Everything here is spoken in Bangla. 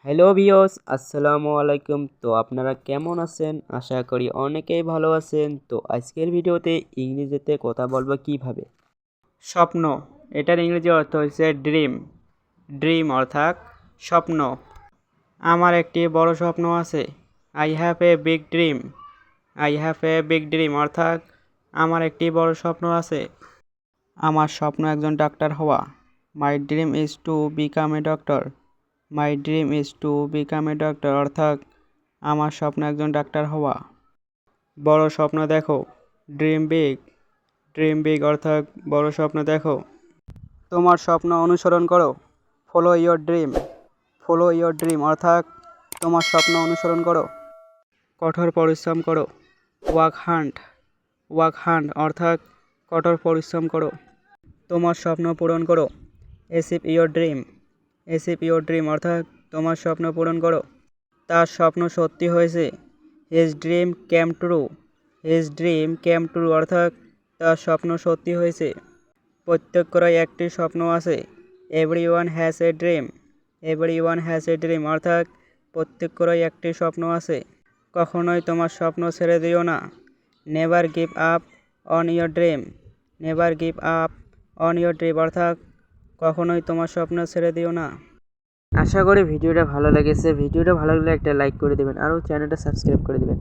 হ্যালো ভিউয়ার্স, আসসালামু আলাইকুম। তো আপনারা কেমন আছেন? আশা করি অনেকেই ভালো আছেন। তো আজকের ভিডিওতে ইংরেজিতে কথা বলবো কিভাবে। স্বপ্ন, এটার ইংরেজি অর্থ হচ্ছে ড্রিম। ড্রিম অর্থাৎ স্বপ্ন। আমার একটি বড় স্বপ্ন আছে। I have a big dream. I have a big dream অর্থাৎ আমার একটি বড় স্বপ্ন আছে। আমার স্বপ্ন একজন ডাক্তার হওয়া। My dream is to become a doctor. My dream is to become a doctor অর্থাৎ আমার স্বপ্ন একজন ডাক্তার হওয়া। বড় স্বপ্ন দেখো। Dream big. ড্রিম বিগ অর্থাৎ বড় স্বপ্ন দেখো। তোমার স্বপ্ন অনুসরণ করো। Follow your dream. Follow your dream অর্থাৎ তোমার স্বপ্ন অনুসরণ করো। কঠোর পরিশ্রম করো। ওয়ার্ক হান্ড। ওয়ার্ক হান্ড অর্থাৎ কঠোর পরিশ্রম করো। তোমার স্বপ্ন পূরণ করো। Achieve your dream. Achieve your dream অর্থাৎ তোমার স্বপ্ন পূরণ করো। তার স্বপ্ন সত্যি হয়েছে। His dream came true. His dream came true অর্থাৎ তার স্বপ্ন সত্যি হয়েছে। প্রত্যেকেরই একটি স্বপ্ন আছে। Everyone has a dream. Everyone has a dream অর্থাৎ প্রত্যেকেরই একটি স্বপ্ন আছে। কখনোই তোমার স্বপ্ন ছেড়ে দিও না। Never give up on your dream. Never give up on your dream অর্থাৎ কখনোই তোমার স্বপ্ন ছেড়ে দিও না। আশা করি ভিডিওটা ভালো লেগেছে। ভিডিওটা ভালো লাগলে একটা লাইক করে দেবেন আর চ্যানেলটা সাবস্ক্রাইব করে দেবেন।